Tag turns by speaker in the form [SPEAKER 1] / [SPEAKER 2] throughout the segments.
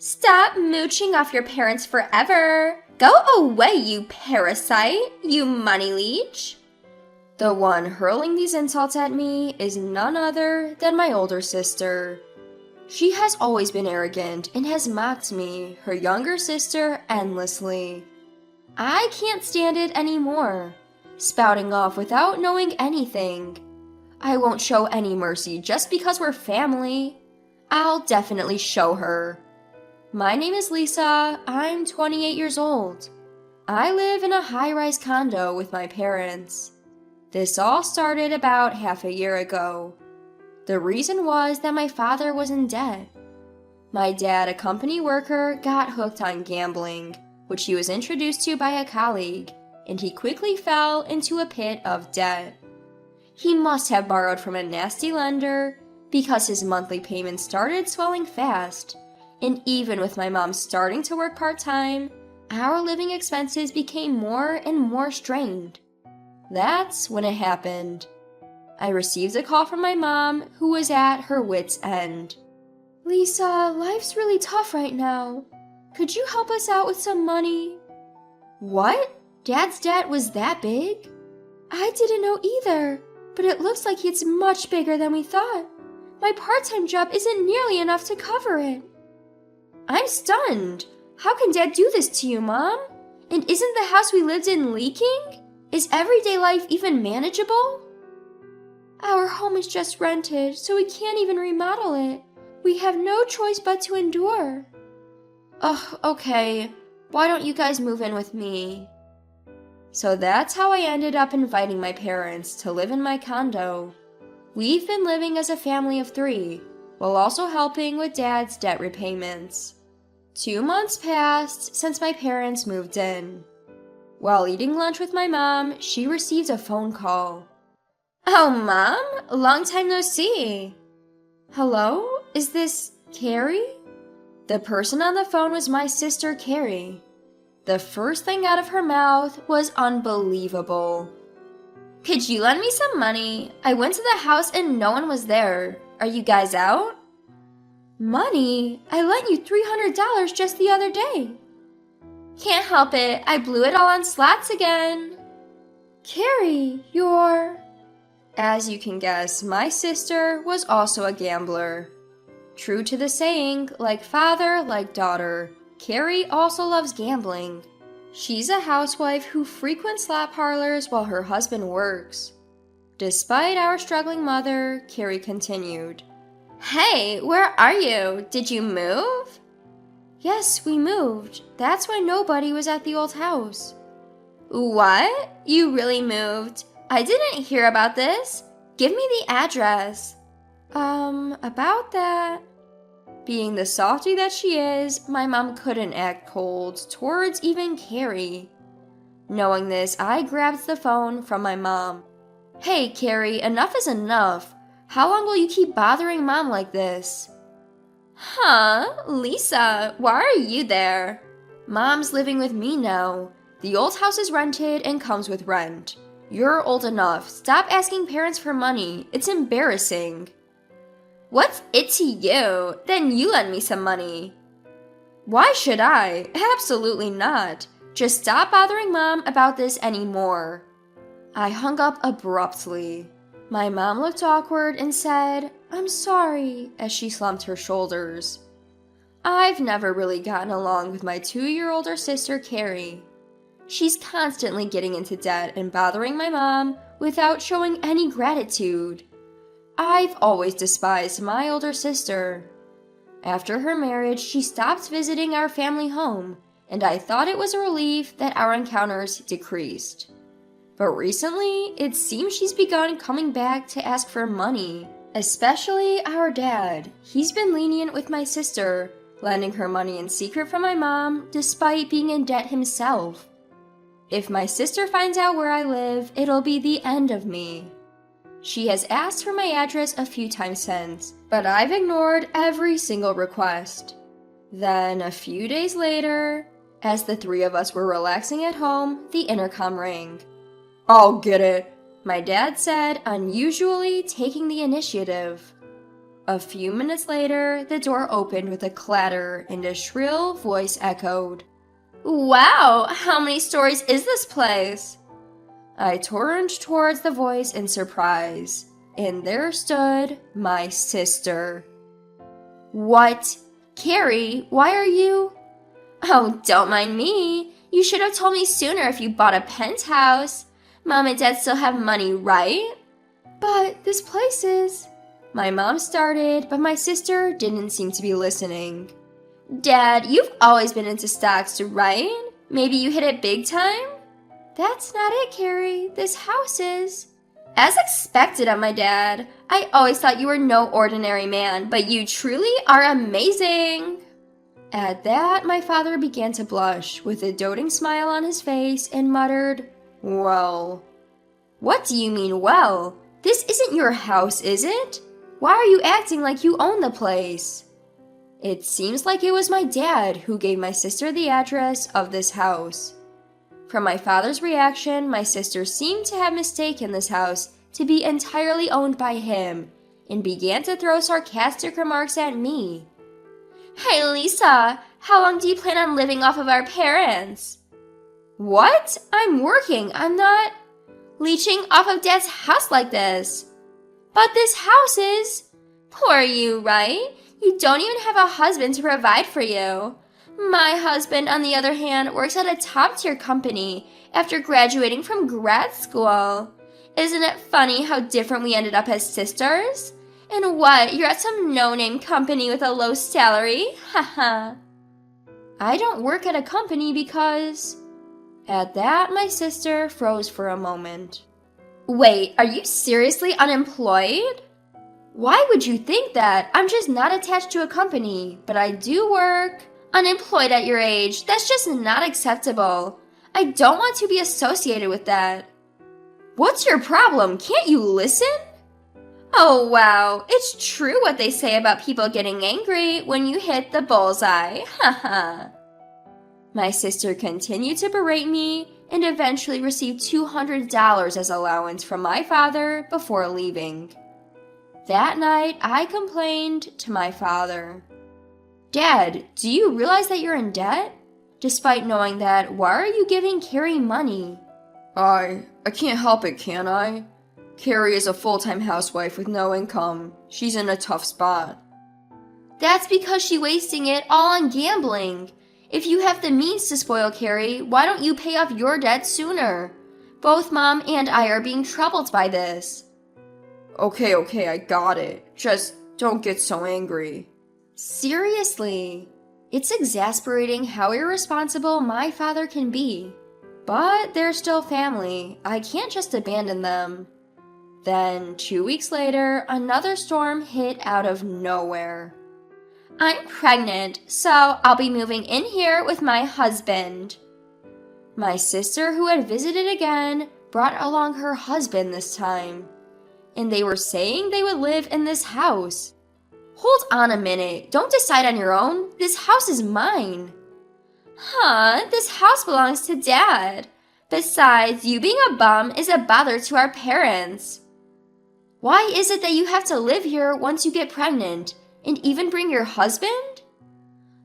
[SPEAKER 1] Stop mooching off your parents forever. Go away, you parasite, you money leech. The one hurling these insults at me is none other than my older sister. She has always been arrogant and has mocked me, her younger sister, endlessly. I can't stand it anymore, spouting off without knowing anything. I won't show any mercy just because we're family. I'll definitely show her. My name is Lisa. I'm 28 years old. I live in a high-rise condo with my parents. This all started about half a year ago. The reason was that my father was in debt. My dad, a company worker, got hooked on gambling, which he was introduced to by a colleague, and he quickly fell into a pit of debt. He must have borrowed from a nasty lender because his monthly payments started swelling fast, and even with my mom starting to work part-time, our living expenses became more and more strained. That's when it happened. I received a call from my mom, who was at her wit's end. "Lisa, life's really tough right now. Could you help us out with some money?" What? Dad's debt was that big? I didn't know either, but it looks like it's much bigger than we thought. My part-time job isn't nearly enough to cover it. I'm stunned. How can Dad do this to you, Mom? And isn't the house we lived in leaking? Is everyday life even manageable? Our home is just rented, so we can't even remodel it. We have no choice but to endure. Ugh, okay. Why don't you guys move in with me? So that's how I ended up inviting my parents to live in my condo. We've been living as a family of 3, while also helping with Dad's debt repayments. 2 months passed since my parents moved in. While eating lunch with my mom, she received a phone call. "Oh, Mom, long time no see." "Hello? Is this Carrie?" The person on the phone was my sister, Carrie. The first thing out of her mouth was unbelievable. "Could you lend me some money? I went to the house and no one was there. Are you guys out?" "Money? I lent you $300 just the other day." "Can't help it. I blew it all on slots again." "Carrie, you're..." As you can guess, my sister was also a gambler. True to the saying, like father, like daughter, Carrie also loves gambling. She's a housewife who frequents slot parlors while her husband works. Despite our struggling mother, Carrie continued. "Hey, where are you? Did you move?" "Yes, we moved. That's why nobody was at the old house." "What? You really moved? I didn't hear about this. Give me the address." About that." Being the softie that she is, my mom couldn't act cold towards even Carrie. Knowing this, I grabbed the phone from my mom. "Hey, Carrie, enough is enough. How long will you keep bothering Mom like this?" "Huh? Lisa, why are you there?" "Mom's living with me now. The old house is rented and comes with rent. You're old enough. Stop asking parents for money. It's embarrassing." "What's it to you? Then you lend me some money." "Why should I? Absolutely not. Just stop bothering Mom about this anymore." I hung up abruptly. My mom looked awkward and said, "I'm sorry," as she slumped her shoulders. I've never really gotten along with my 2-year older sister, Carrie. She's constantly getting into debt and bothering my mom without showing any gratitude. I've always despised my older sister. After her marriage, she stopped visiting our family home, and I thought it was a relief that our encounters decreased. But recently, it seems she's begun coming back to ask for money, especially our dad. He's been lenient with my sister, lending her money in secret from my mom despite being in debt himself. If my sister finds out where I live, it'll be the end of me. She has asked for my address a few times since, but I've ignored every single request. Then, a few days later, as the 3 of us were relaxing at home, the intercom rang. "I'll get it," my dad said, unusually taking the initiative. A few minutes later, the door opened with a clatter and a shrill voice echoed. Wow, how many stories is this place? I turned towards the voice in surprise, and there stood my sister. What? Carrie, why are you? Oh, don't mind me. You should have told me sooner if you bought a penthouse. Mom and Dad still have money, right? But this place is... My mom started, but my sister didn't seem to be listening. Dad, you've always been into stocks, right? Maybe you hit it big time? That's not it, Carrie. This house is. As expected of my dad. I always thought you were no ordinary man, but you truly are amazing. At that, my father began to blush, with a doting smile on his face, and muttered, Well. What do you mean, well? This isn't your house, is it? Why are you acting like you own the place? It seems like it was my dad who gave my sister the address of this house. From my father's reaction, my sister seemed to have mistaken this house to be entirely owned by him, and began to throw sarcastic remarks at me. Hey Lisa, how long do you plan on living off of our parents? What? I'm working, I'm not leeching off of Dad's house like this. But this house is... Poor you, right? You don't even have a husband to provide for you. My husband, on the other hand, works at a top-tier company after graduating from grad school. Isn't it funny how different we ended up as sisters? And what, you're at some no-name company with a low salary? Haha. I don't work at a company because... At that, my sister froze for a moment. Wait, are you seriously unemployed? Why would you think that? I'm just not attached to a company, but I do work. Unemployed at your age, that's just not acceptable. I don't want to be associated with that. What's your problem? Can't you listen? Oh wow, it's true what they say about people getting angry when you hit the bullseye. Haha. My sister continued to berate me and eventually received $200 as allowance from my father before leaving. That night, I complained to my father. Dad, do you realize that you're in debt? Despite knowing that, why are you giving Carrie money? I can't help it, can I? Carrie is a full-time housewife with no income. She's in a tough spot. That's because she's wasting it all on gambling. If you have the means to spoil Carrie, why don't you pay off your debt sooner? Both Mom and I are being troubled by this. Okay, I got it. Just don't get so angry. Seriously, it's exasperating how irresponsible my father can be. But they're still family. I can't just abandon them. Then, 2 weeks later, another storm hit out of nowhere. I'm pregnant, so I'll be moving in here with my husband. My sister, who had visited again, brought along her husband this time. And they were saying they would live in this house. Hold on a minute, don't decide on your own. This house is mine. Huh, this house belongs to Dad. Besides, you being a bum is a bother to our parents. Why is it that you have to live here once you get pregnant? And even bring your husband?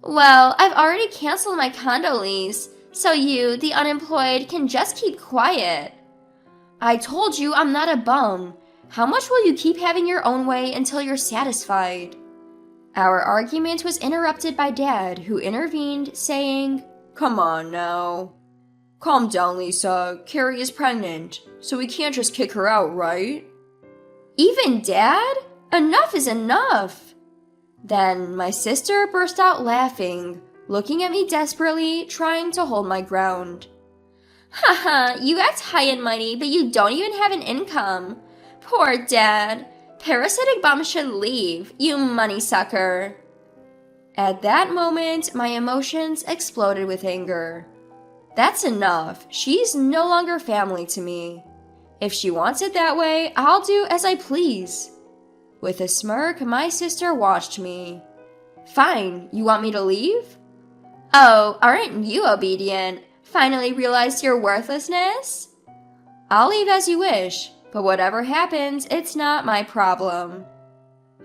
[SPEAKER 1] Well, I've already canceled my condo lease, so you, the unemployed, can just keep quiet. I told you I'm not a bum. How much will you keep having your own way until you're satisfied? Our argument was interrupted by Dad, who intervened, saying, Come on now. Calm down, Lisa. Carrie is pregnant, so we can't just kick her out, right? Even Dad? Enough is enough. Then my sister burst out laughing, looking at me desperately, trying to hold my ground. Haha, you act high and mighty, but you don't even have an income. Poor Dad. Parasitic bum should leave, you money sucker. At that moment, my emotions exploded with anger. That's enough. She's no longer family to me. If she wants it that way, I'll do as I please. With a smirk, my sister watched me. Fine, you want me to leave? Oh, aren't you obedient? Finally realized your worthlessness? I'll leave as you wish, but whatever happens, it's not my problem.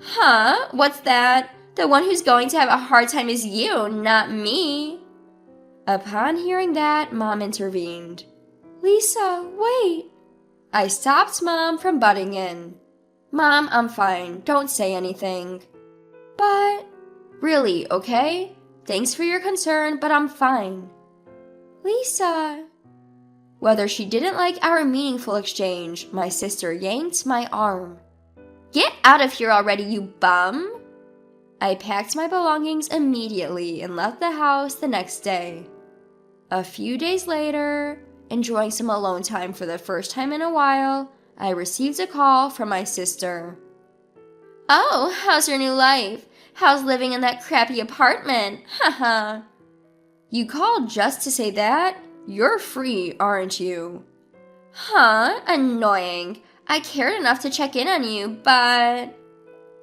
[SPEAKER 1] Huh? What's that? The one who's going to have a hard time is you, not me. Upon hearing that, Mom intervened. Lisa, wait. I stopped Mom from butting in. Mom, I'm fine. Don't say anything. But, really, okay? Thanks for your concern, but I'm fine. Lisa. Whether she didn't like our meaningful exchange, my sister yanked my arm. Get out of here already, you bum! I packed my belongings immediately and left the house the next day. A few days later, enjoying some alone time for the first time in a while, I received a call from my sister. Oh, how's your new life? How's living in that crappy apartment? Haha. You called just to say that? You're free, aren't you? Huh? Annoying. I cared enough to check in on you, but...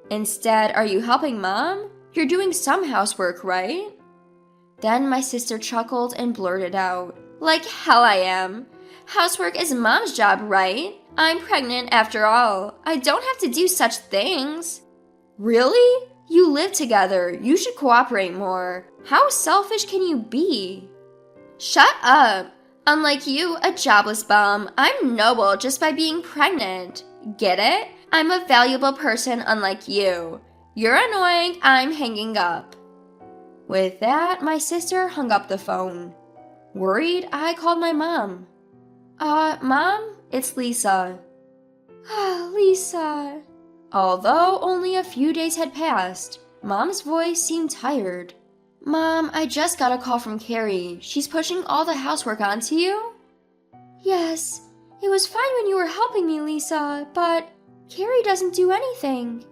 [SPEAKER 1] Instead, are you helping Mom? You're doing some housework, right? Then my sister chuckled and blurted out, like hell I am. Housework is Mom's job, right? I'm pregnant after all. I don't have to do such things. Really? You live together. You should cooperate more. How selfish can you be? Shut up. Unlike you, a jobless bum, I'm noble just by being pregnant. Get it? I'm a valuable person unlike you. You're annoying, I'm hanging up. With that, my sister hung up the phone. Worried, I called my mom. Mom, it's Lisa. Lisa. Although only a few days had passed, Mom's voice seemed tired. Mom, I just got a call from Carrie. She's pushing all the housework onto you? Yes, it was fine when you were helping me, Lisa, but Carrie doesn't do anything.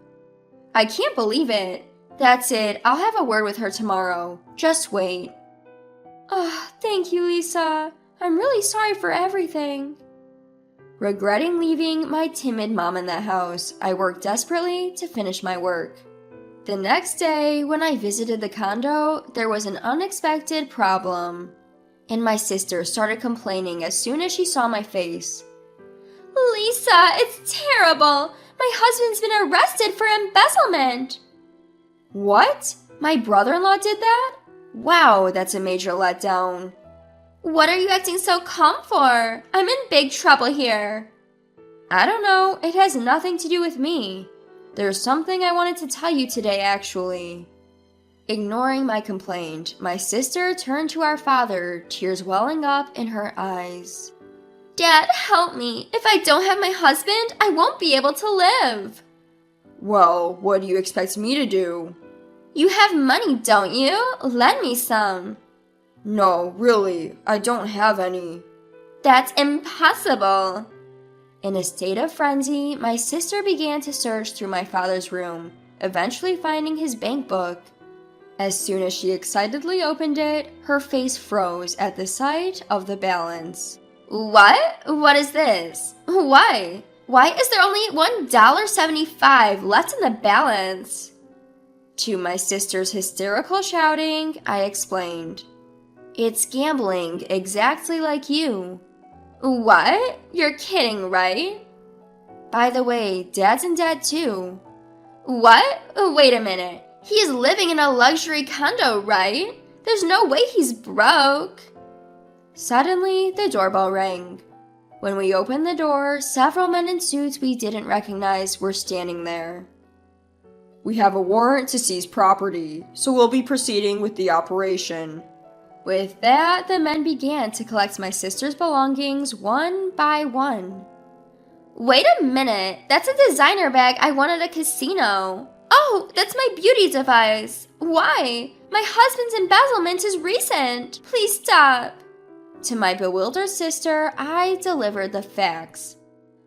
[SPEAKER 1] I can't believe it. That's it. I'll have a word with her tomorrow. Just wait. Thank you, Lisa. I'm really sorry for everything. Regretting leaving my timid mom in the house, I worked desperately to finish my work. The next day, when I visited the condo, there was an unexpected problem. And my sister started complaining as soon as she saw my face. Lisa, it's terrible. My husband's been arrested for embezzlement. What? My brother-in-law did that? Wow, that's a major letdown. What are you acting so calm for? I'm in big trouble here. I don't know. It has nothing to do with me. There's something I wanted to tell you today, actually. Ignoring my complaint, my sister turned to our father, tears welling up in her eyes. Dad, help me. If I don't have my husband, I won't be able to live. Well, what do you expect me to do? You have money, don't you? Lend me some. No, really, I don't have any. That's impossible. In a state of frenzy, my sister began to search through my father's room, eventually finding his bank book. As soon as she excitedly opened it, her face froze at the sight of the balance. What? What is this? Why? Why is there only $1.75 left in the balance? To my sister's hysterical shouting, I explained. It's gambling, exactly like you. What? You're kidding, right? By the way, Dad's in debt too. What? Wait a minute. He is living in a luxury condo, right? There's no way he's broke. Suddenly, the doorbell rang. When we opened the door, several men in suits we didn't recognize were standing there. We have a warrant to seize property, so we'll be proceeding with the operation. With that, the men began to collect my sister's belongings one by one. Wait a minute, that's a designer bag I won at a casino. Oh, that's my beauty device. Why? My husband's embezzlement is recent. Please stop. To my bewildered sister, I delivered the facts.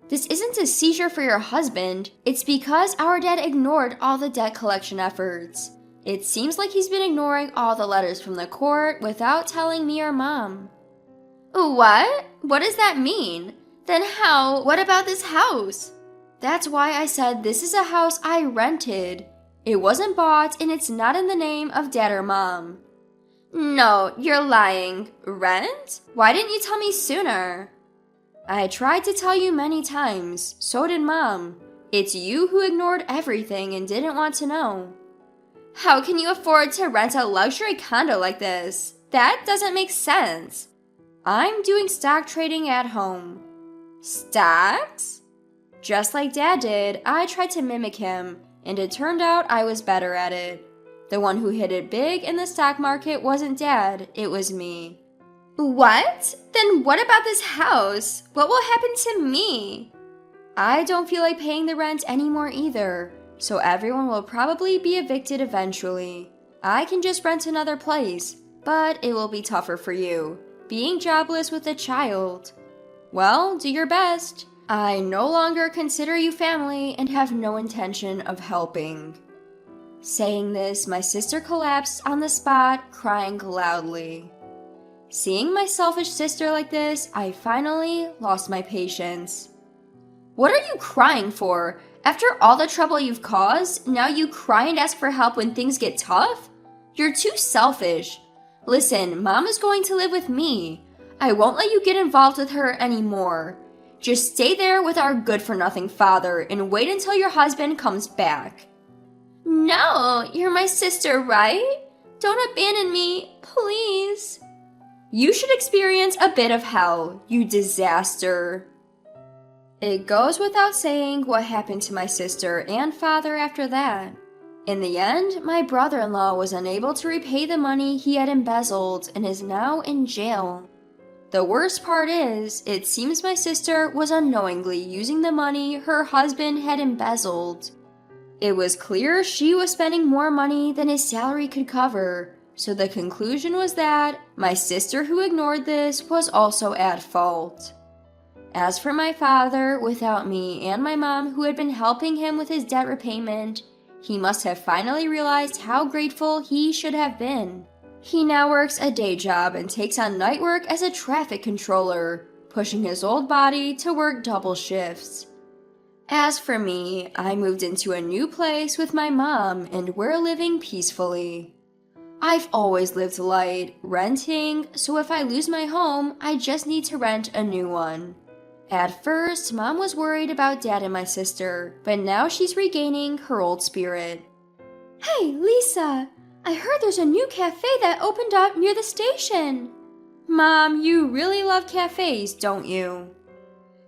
[SPEAKER 1] This isn't a seizure for your husband. It's because our dad ignored all the debt collection efforts. It seems like he's been ignoring all the letters from the court without telling me or Mom. What? What does that mean? Then how? What about this house? That's why I said this is a house I rented. It wasn't bought and it's not in the name of Dad or Mom. No, you're lying. Rent? Why didn't you tell me sooner? I tried to tell you many times. So did Mom. It's you who ignored everything and didn't want to know. How can you afford to rent a luxury condo like this? That doesn't make sense. I'm doing stock trading at home. Stocks? Just like Dad did, I tried to mimic him, and it turned out I was better at it. The one who hit it big in the stock market wasn't Dad, it was me. What? Then what about this house? What will happen to me? I don't feel like paying the rent anymore either, so everyone will probably be evicted eventually. I can just rent another place, but it will be tougher for you, being jobless with a child. Well, do your best. I no longer consider you family and have no intention of helping. Saying this, my sister collapsed on the spot, crying loudly. Seeing my selfish sister like this, I finally lost my patience. What are you crying for? After all the trouble you've caused, now you cry and ask for help when things get tough? You're too selfish. Listen, Mom is going to live with me. I won't let you get involved with her anymore. Just stay there with our good-for-nothing father and wait until your husband comes back. No, you're my sister, right? Don't abandon me, please. You should experience a bit of hell, you disaster. It goes without saying what happened to my sister and father after that. In the end, my brother-in-law was unable to repay the money he had embezzled and is now in jail. The worst part is, it seems my sister was unknowingly using the money her husband had embezzled. It was clear she was spending more money than his salary could cover, so the conclusion was that my sister who ignored this was also at fault. As for my father, without me and my mom who had been helping him with his debt repayment, he must have finally realized how grateful he should have been. He now works a day job and takes on night work as a traffic controller, pushing his old body to work double shifts. As for me, I moved into a new place with my mom and we're living peacefully. I've always lived light, renting, so if I lose my home, I just need to rent a new one. At first, Mom was worried about Dad and my sister, but now she's regaining her old spirit. Hey, Lisa! I heard there's a new cafe that opened up near the station. Mom, you really love cafes, don't you?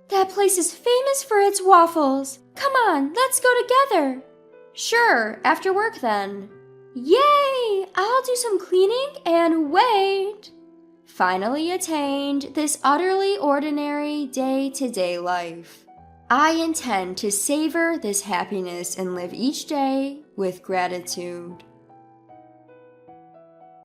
[SPEAKER 1] That place is famous for its waffles. Come on, let's go together. Sure, after work then. Yay! I'll do some cleaning and wait. Finally attained this utterly ordinary day-to-day life. I intend to savor this happiness and live each day with gratitude.